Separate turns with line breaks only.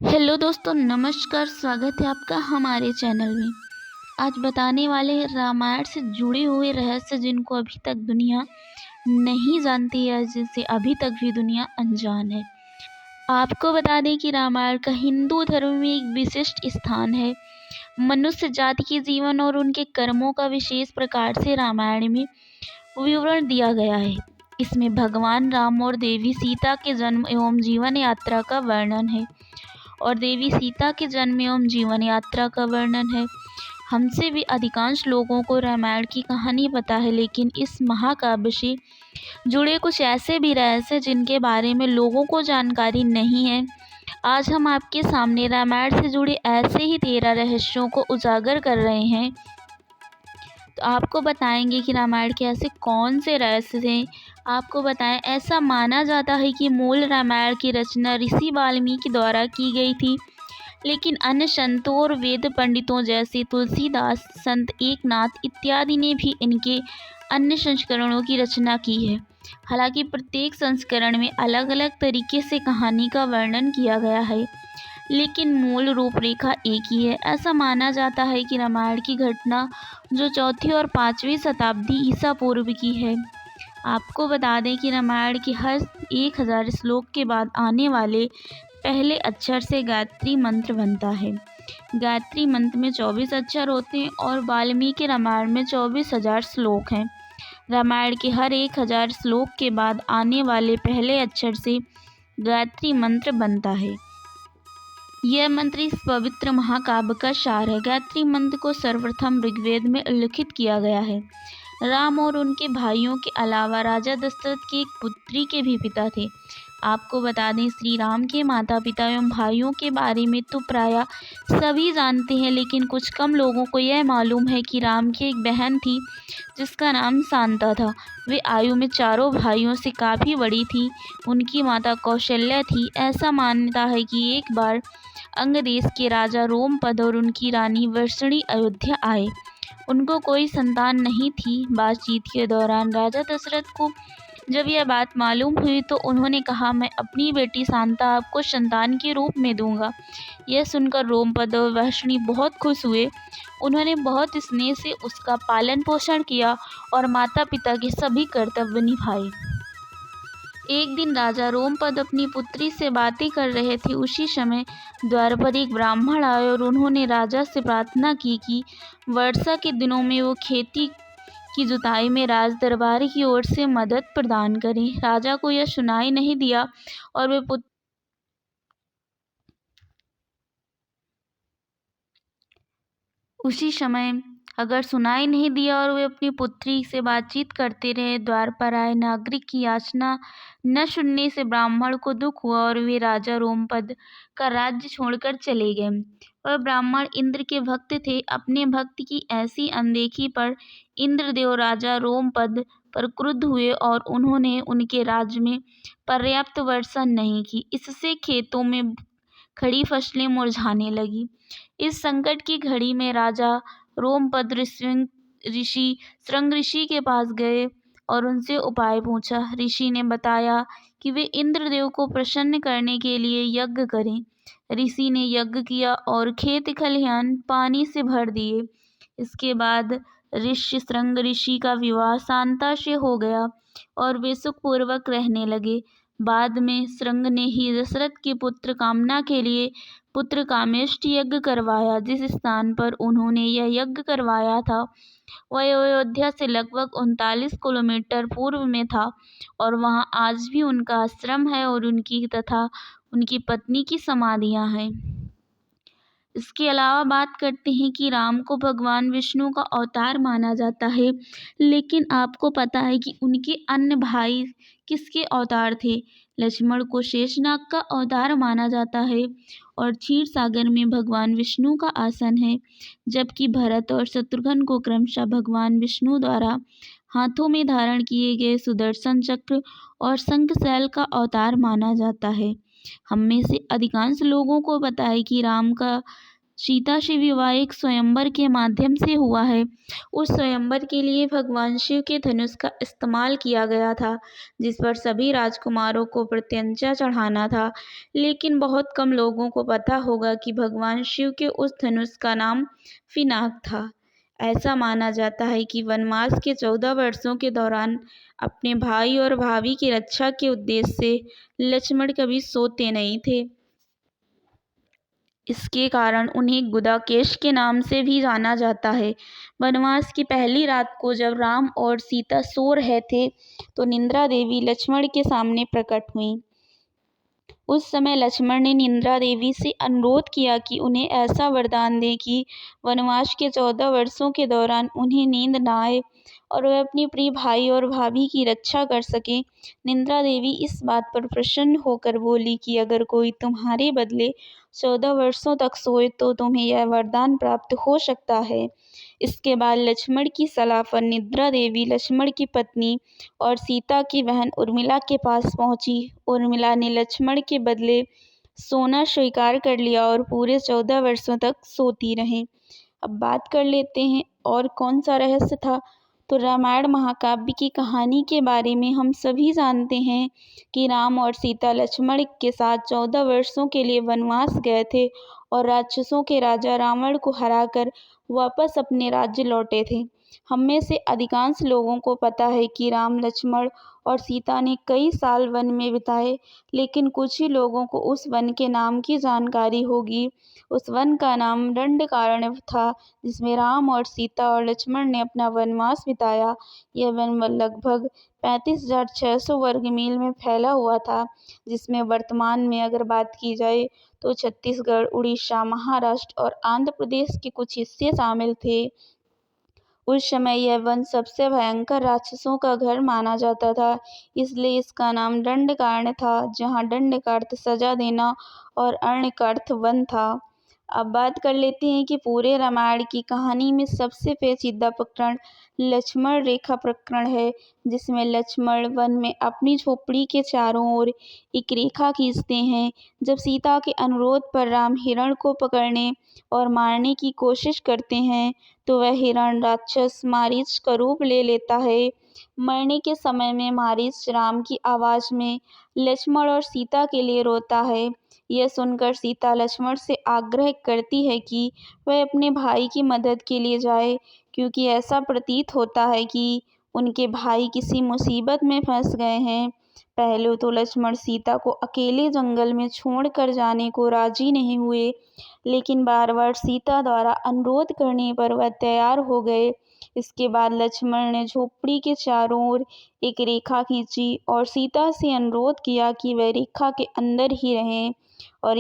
Hello दोस्तों, नमस्कार। स्वागत है आपका हमारे चैनल में। आज बताने वाले हैं रामायण से जुड़े हुए रहस्य जिनको अभी तक दुनिया नहीं जानती है, जिनसे अभी तक भी दुनिया अनजान है। आपको बता दें कि रामायण का हिंदू धर्म में एक विशिष्ट स्थान है। मनुष्य जाति के जीवन और उनके कर्मों का विशेष प्रकार से रामायण में विवरण दिया गया है। इसमें भगवान राम और देवी सीता के जन्म एवं जीवन यात्रा का वर्णन है हमसे भी अधिकांश लोगों को रामायण की कहानी पता है, लेकिन इस महाकाव्य से जुड़े कुछ ऐसे भी रहस्य जिनके बारे में लोगों को जानकारी नहीं है। आज हम आपके सामने रामायण से जुड़े ऐसे ही 13 रहस्यों को उजागर कर रहे हैं। तो आपको बताएंगे कि रामायण के ऐसे कौन से रहस्य हैं। आपको बताएं, ऐसा माना जाता है कि मूल रामायण की रचना ऋषि वाल्मीकि द्वारा की गई थी, लेकिन अन्य संतों और वेद पंडितों जैसे तुलसीदास, संत एकनाथ इत्यादि ने भी इनके अन्य संस्करणों की रचना की है। हालांकि प्रत्येक संस्करण में अलग अलग तरीके से कहानी का वर्णन किया गया है, लेकिन मूल रूपरेखा एक ही है। ऐसा माना जाता है कि रामायण की घटना जो 4वीं और 5वीं शताब्दी ईसा पूर्व की है। आपको बता दें कि रामायण के हर 1000 श्लोक के बाद आने वाले पहले अक्षर से गायत्री मंत्र बनता है। गायत्री मंत्र में 24 अक्षर होते हैं और वाल्मीकि रामायण में 24,000 श्लोक हैं। रामायण के हर 1000 श्लोक के बाद आने वाले पहले अक्षर से गायत्री मंत्र बनता है। यह मंत्र इस पवित्र महाकाव्य का सार है। गायत्री मंत्र को सर्वप्रथम ऋग्वेद में उल्लिखित किया गया है। राम और उनके भाइयों के अलावा राजा दशरथ की एक पुत्री के भी पिता थे। आपको बता दें, श्री राम के माता पिता एवं भाइयों के बारे में तो प्रायः सभी जानते हैं, लेकिन कुछ कम लोगों को यह मालूम है कि राम की एक बहन थी जिसका नाम शांता था। वे आयु में चारों भाइयों से काफ़ी बड़ी थी। उनकी माता कौशल्या थी। ऐसा मान्यता है कि एक बार अंग देश के राजा रोमपद और उनकी रानी वर्षणी अयोध्या आए। उनको कोई संतान नहीं थी। बातचीत के दौरान राजा दशरथ को जब यह बात मालूम हुई तो उन्होंने कहा, मैं अपनी बेटी शांता आपको संतान के रूप में दूंगा। यह सुनकर रोमपद और वर्षणी बहुत खुश हुए। उन्होंने बहुत स्नेह से उसका पालन पोषण किया और माता पिता के सभी कर्तव्य निभाए। एक दिन राजा रोमपद अपनी पुत्री से बातें कर रहे थे। उसी समय द्वार पर एक ब्राह्मण आए और उन्होंने राजा से प्रार्थना की कि वर्षा के दिनों में वो खेती की जुताई में राज दरबार की ओर से मदद प्रदान करें। राजा को यह सुनाई नहीं दिया और वे उसी समय सुनाई नहीं दिया और वे अपनी पुत्री से बातचीत करते रहे। द्वार पर आए नागरिक की याचना न सुनने से ब्राह्मण को दुख हुआ और वे राजा रोमपद का राज्य छोड़कर चले गए। वह ब्राह्मण इंद्र के भक्त थे। अपने भक्त की ऐसी अनदेखी पर इंद्रदेव राजा रोमपद पर क्रुद्ध हुए और उन्होंने उनके राज्य में पर्याप्त वर्षा नहीं की। इससे खेतों में खड़ी फसलें मुरझाने लगी। इस संकट की घड़ी में राजा रोमपद ऋषि श्रृंग ऋषि के पास गए और उनसे उपाय पूछा। ऋषि ने बताया कि वे इंद्रदेव को प्रसन्न करने के लिए यज्ञ करें। ऋषि ने यज्ञ किया और खेत खलिहान पानी से भर दिए। इसके बाद श्रृंग ऋषि का विवाह शांता से हो गया और वे सुखपूर्वक रहने लगे। बाद में श्रृंग ने ही दशरथ के पुत्र कामना के लिए पुत्र कामेष्टि यज्ञ करवाया। जिस स्थान पर उन्होंने यह यज्ञ करवाया था वह अयोध्या से लगभग 39 किलोमीटर पूर्व में था और वहाँ आज भी उनका आश्रम है और उनकी तथा उनकी पत्नी की समाधियाँ हैं। इसके अलावा बात करते हैं कि राम को भगवान विष्णु का अवतार माना जाता है, लेकिन आपको पता है कि उनके अन्य भाई किसके अवतार थे। लक्ष्मण को शेषनाग का अवतार माना जाता है और क्षीर सागर में भगवान विष्णु का आसन है, जबकि भरत और शत्रुघ्न को क्रमशः भगवान विष्णु द्वारा हाथों में धारण किए गए सुदर्शन चक्र और शंखशैल का अवतार माना जाता है। हम में से अधिकांश लोगों को पता है कि राम का सीता से विवाह एक स्वयंवर के माध्यम से हुआ है। उस स्वयंवर के लिए भगवान शिव के धनुष का इस्तेमाल किया गया था, जिस पर सभी राजकुमारों को प्रत्यंचा चढ़ाना था। लेकिन बहुत कम लोगों को पता होगा कि भगवान शिव के उस धनुष का नाम पिनाक था। ऐसा माना जाता है कि वनवास के 14 वर्षों के दौरान अपने भाई और भाभी की रक्षा के उद्देश्य से लक्ष्मण कभी सोते नहीं थे। इसके कारण उन्हें गुदाकेश के नाम से भी जाना जाता है। वनवास की पहली रात को जब राम और सीता सो रहे थे, तो निद्रा देवी लक्ष्मण के सामने प्रकट हुईं। उस समय लक्ष्मण ने निद्रा देवी से अनुरोध किया कि उन्हें ऐसा वरदान दें कि वनवास के 14 वर्षों के दौरान उन्हें नींद न आए और वह अपने प्रिय भाई और भाभी की रक्षा कर सकें। निद्रा देवी इस बात पर प्रसन्न होकर बोली कि अगर कोई तुम्हारे बदले 14 वर्षों तक सोए तो तुम्हें यह वरदान प्राप्त हो सकता है। इसके बाद लक्ष्मण की सलाह पर निद्रा देवी लक्ष्मण की पत्नी और सीता की बहन उर्मिला के पास पहुंची। उर्मिला ने लक्ष्मण के बदले सोना स्वीकार कर लिया और पूरे 14 वर्षों तक सोती रहीं। अब बात कर लेते हैं और कौन सा रहस्य था। तो रामायण महाकाव्य की कहानी के बारे में हम सभी जानते हैं कि राम और सीता लक्ष्मण के साथ 14 वर्षों के लिए वनवास गए थे और राक्षसों के राजा रावण को हराकर वापस अपने राज्य लौटे थे। हम में से अधिकांश लोगों को पता है कि राम, लक्ष्मण और सीता ने कई साल वन में बिताए, लेकिन कुछ ही लोगों को उस वन के नाम की जानकारी होगी। उस वन का नाम दंडकारण्य था, जिसमें राम और सीता और लक्ष्मण ने अपना वनवास बिताया। यह वन लगभग 35,600 वर्ग मील में फैला हुआ था, जिसमें वर्तमान में अगर बात की जाए तो छत्तीसगढ़, उड़ीसा, महाराष्ट्र और आंध्र प्रदेश के कुछ हिस्से शामिल थे। उस समय यह वन सबसे भयंकर राक्षसों का घर माना जाता था, इसलिए इसका नाम दंडकारण्य था, जहाँ दंड का अर्थ सजा देना और अरण्य का अर्थ वन था। अब बात कर लेते हैं कि पूरे रामायण की कहानी में सबसे पेचीदा प्रकरण लक्ष्मण रेखा प्रकरण है, जिसमें लक्ष्मण वन में अपनी झोपड़ी के चारों ओर एक रेखा खींचते हैं। जब सीता के अनुरोध पर राम हिरण को पकड़ने और मारने की कोशिश करते हैं, तो वह हिरण राक्षस मारीच का रूप ले लेता है। मरने के समय में मारीच राम की आवाज़ में लक्ष्मण और सीता के लिए रोता है। यह सुनकर सीता लक्ष्मण से आग्रह करती है कि वह अपने भाई की मदद के लिए जाए, क्योंकि ऐसा प्रतीत होता है कि उनके भाई किसी मुसीबत में फंस गए हैं। पहले तो लक्ष्मण सीता को अकेले जंगल में छोड़कर जाने को राजी नहीं हुए, लेकिन बार बार सीता द्वारा अनुरोध करने पर वह तैयार हो गए। इसके बाद लक्ष्मण ने झोपड़ी के चारों ओर एक रेखा खींची और सीता से अनुरोध किया कि वह रेखा के अंदर ही रहें और